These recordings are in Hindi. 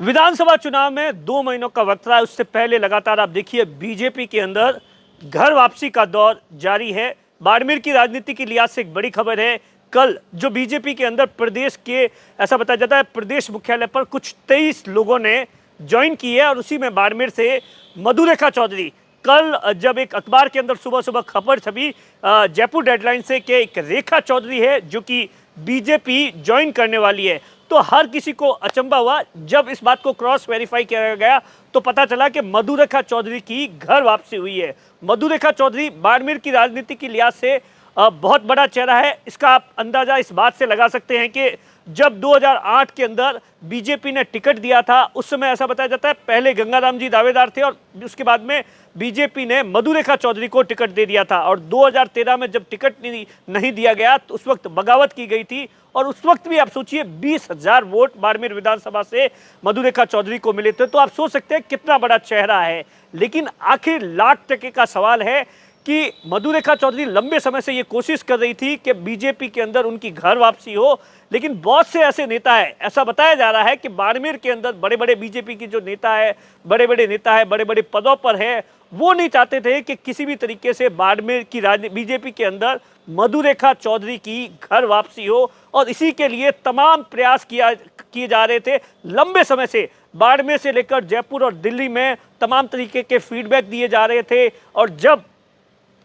विधानसभा चुनाव में 2 महीनों का वक्त रहा है। उससे पहले लगातार आप देखिए बीजेपी के अंदर घर वापसी का दौर जारी है। बाड़मेर की राजनीति की लिहाज से एक बड़ी खबर है। कल जो बीजेपी के अंदर प्रदेश के, ऐसा बताया जाता है, प्रदेश मुख्यालय पर कुछ 23 लोगों ने ज्वाइन की है और उसी में बाड़मेर से मधुरेखा चौधरी, कल जब एक अखबार के अंदर सुबह सुबह खबर छपी जयपुर डेडलाइन से कि एक रेखा चौधरी है जो कि बीजेपी ज्वाइन करने वाली है, तो हर किसी को अचंभा हुआ। जब इस बात को क्रॉस वेरीफाई किया गया तो पता चला कि मधुरेखा चौधरी की घर वापसी हुई है। मधुरेखा चौधरी बाड़मेर की राजनीति की लिहाज से बहुत बड़ा चेहरा है। इसका आप अंदाजा इस बात से लगा सकते हैं कि जब 2008 के अंदर बीजेपी ने टिकट दिया था, उस समय ऐसा बताया जाता है पहले गंगाराम जी दावेदार थे और उसके बाद में बीजेपी ने मधुरेखा चौधरी को टिकट दे दिया था। और 2013 में जब टिकट नहीं दिया गया तो उस वक्त बगावत की गई थी और उस वक्त भी आप सोचिए 20,000 वोट बाड़मेर विधानसभा से मधुरेखा चौधरी को मिले थे। तो आप सोच सकते हैं कितना बड़ा चेहरा है। लेकिन आखिर लाख टके का सवाल है कि मधुरेखा चौधरी लंबे समय से ये कोशिश कर रही थी कि बीजेपी के अंदर उनकी घर वापसी हो, लेकिन बहुत से ऐसे नेता है, ऐसा बताया जा रहा है कि बाड़मेर के अंदर बड़े बड़े बीजेपी के जो नेता है, बड़े बड़े पदों पर है, वो नहीं चाहते थे कि किसी भी तरीके से बाड़मेर की बीजेपी के अंदर मधुरेखा चौधरी की घर वापसी हो। और इसी के लिए तमाम प्रयास किए जा रहे थे लंबे समय से। बाड़मेर से लेकर जयपुर और दिल्ली में तमाम तरीके के फीडबैक दिए जा रहे थे और जब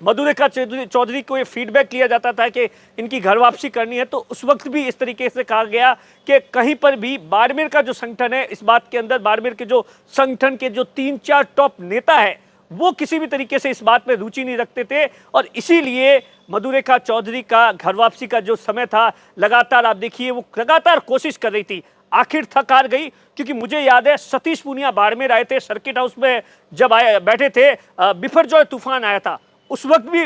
मधुरेखा चौधरी को ये फीडबैक लिया जाता था कि इनकी घर वापसी करनी है, तो उस वक्त भी इस तरीके से कहा गया कि कहीं पर भी बाड़मेर का जो संगठन है, इस बात के अंदर बाड़मेर के जो संगठन के जो 3-4 टॉप नेता है वो किसी भी तरीके से इस बात में रुचि नहीं रखते थे। और इसीलिए मधुरेखा चौधरी का घर वापसी का जो समय था, लगातार आप देखिए वो लगातार कोशिश कर रही थी, आखिर थक हार गई। क्योंकि मुझे याद है सतीश पूनिया बाड़मेर आए थे, सर्किट हाउस में जब बैठे थे, बिफरजॉय तूफान आया था, उस वक्त भी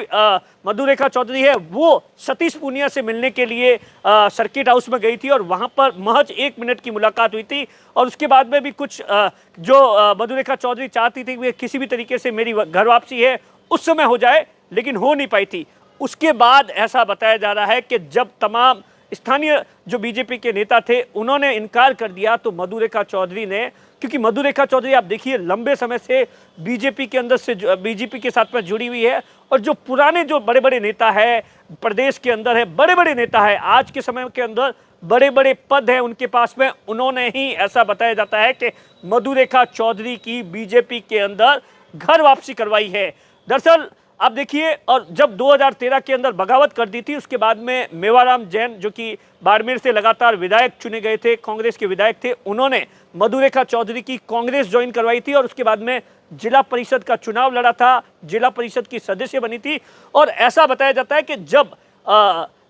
मधुरेखा चौधरी है वो सतीश पूनिया से मिलने के लिए सर्किट हाउस में गई थी और वहां पर महज 1 मिनट की मुलाकात हुई थी। और उसके बाद में भी कुछ जो मधुरेखा चौधरी चाहती थी कि किसी भी तरीके से मेरी घर वापसी है उस समय हो जाए, लेकिन हो नहीं पाई थी। उसके बाद ऐसा बताया जा रहा है कि जब तमाम स्थानीय जो बीजेपी के नेता थे उन्होंने इनकार कर दिया, तो मधुरेखा चौधरी ने, क्योंकि मधुरेखा चौधरी आप देखिए लंबे समय से बीजेपी के अंदर से बीजेपी के साथ में जुड़ी हुई है और जो पुराने जो बड़े बड़े नेता है प्रदेश के अंदर है, बड़े बड़े नेता है, आज के समय के अंदर बड़े बड़े पद है उनके पास में, उन्होंने ही ऐसा बताया जाता है कि मधुरेखा चौधरी की बीजेपी के अंदर घर वापसी करवाई है। दरअसल आप देखिए, और जब 2013 के अंदर बगावत कर दी थी, उसके बाद में मेवाराम जैन जो कि बाड़मेर से लगातार विधायक चुने गए थे, कांग्रेस के विधायक थे, उन्होंने मधुरेखा चौधरी की कांग्रेस ज्वाइन करवाई थी और उसके बाद में जिला परिषद का चुनाव लड़ा था, जिला परिषद की सदस्य बनी थी। और ऐसा बताया जाता है कि जब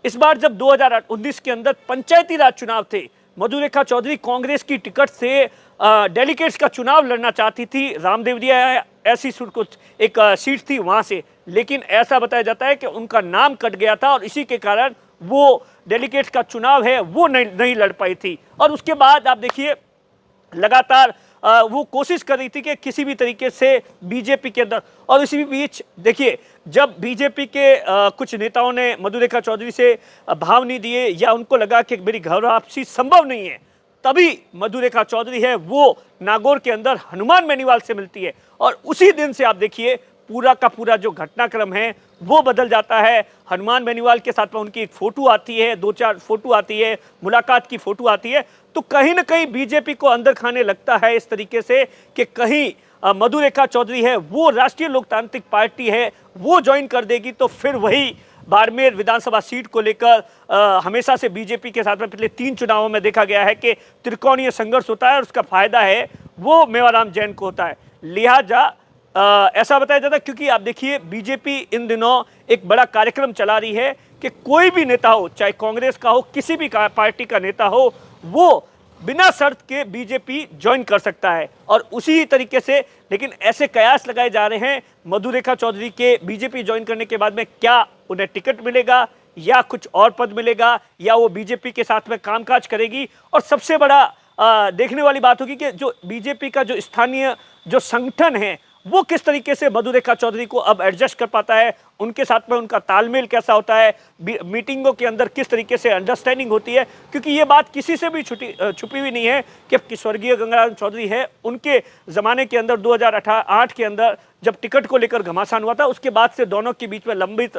इस बार जब 2019 के अंदर पंचायती राज चुनाव थे, मधुरेखा चौधरी कांग्रेस की टिकट से डेलीगेट्स का चुनाव लड़ना चाहती थी, रामदेवरिया ऐसी कुछ एक सीट थी वहां से, लेकिन ऐसा बताया जाता है कि उनका नाम कट गया था और इसी के कारण वो डेलीगेट्स का चुनाव है वो नहीं लड़ पाई थी। और उसके बाद आप देखिए लगातार वो कोशिश कर रही थी कि किसी भी तरीके से बीजेपी के अंदर, और इसी बीच देखिए जब बीजेपी के कुछ नेताओं ने मधुरेखा चौधरी से भाव नहीं दिए या उनको लगा कि मेरी घर वापसी संभव नहीं है, तभी मधुरेखा चौधरी है वो नागौर के अंदर हनुमान बेनीवाल से मिलती है और उसी दिन से आप देखिए पूरा का पूरा जो घटनाक्रम है वो बदल जाता है। हनुमान बेनीवाल के साथ में उनकी एक फोटो आती है, 2-4 फोटो आती है, मुलाकात की फोटो आती है, तो कहीं ना कहीं बीजेपी को अंदर खाने लगता है इस तरीके से कि कहीं मधुरेखा चौधरी है वो राष्ट्रीय लोकतांत्रिक पार्टी है वो ज्वाइन कर देगी तो फिर वही बाड़मेर विधानसभा सीट को लेकर हमेशा से बीजेपी के साथ में पिछले 3 चुनावों में देखा गया है कि त्रिकोणीय संघर्ष होता है और उसका फायदा है वो मेवाराम जैन को होता है। लिहाजा ऐसा बताया जाता है, क्योंकि आप देखिए बीजेपी इन दिनों एक बड़ा कार्यक्रम चला रही है कि कोई भी नेता हो, चाहे कांग्रेस का हो, किसी भी पार्टी का नेता हो, वो बिना शर्त के बीजेपी ज्वाइन कर सकता है। और उसी तरीके से लेकिन ऐसे कयास लगाए जा रहे हैं मधुरेखा चौधरी के बीजेपी ज्वाइन करने के बाद में क्या उन्हें टिकट मिलेगा या कुछ और पद मिलेगा या वो बीजेपी के साथ में कामकाज करेगी। और सबसे बड़ा देखने वाली बात होगी कि जो बीजेपी का जो स्थानीय जो संगठन है वो किस तरीके से मधु रेखा चौधरी को अब एडजस्ट कर पाता है, उनके साथ में उनका तालमेल कैसा होता है, मीटिंगों के अंदर किस तरीके से अंडरस्टैंडिंग होती है, क्योंकि ये बात किसी से भी छुपी हुई नहीं है कि स्वर्गीय गंगाराम चौधरी है, उनके ज़माने के अंदर 2008 के अंदर जब टिकट को लेकर घमासान हुआ था, उसके बाद से दोनों के बीच में लंबी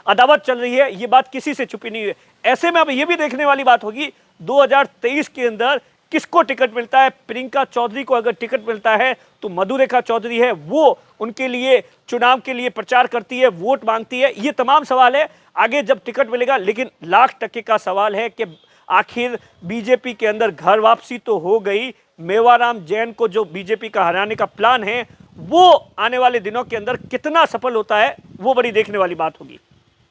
अदावत चल रही है, ये बात किसी से छुपी नहीं है। ऐसे में अब ये भी देखने वाली बात होगी 2023 के अंदर किसको टिकट मिलता है। प्रियंका चौधरी को अगर टिकट मिलता है तो मधु रेखा चौधरी है वो उनके लिए चुनाव के लिए प्रचार करती है, वोट मांगती है। ये तमाम सवाल है आगे जब टिकट मिलेगा, लेकिन लाख टके का सवाल है कि आखिर बीजेपी के अंदर घर वापसी तो हो गई, मेवाराम जैन को जो बीजेपी का हराने का प्लान है वो आने वाले दिनों के अंदर कितना सफल होता है, वो बड़ी देखने वाली बात होगी।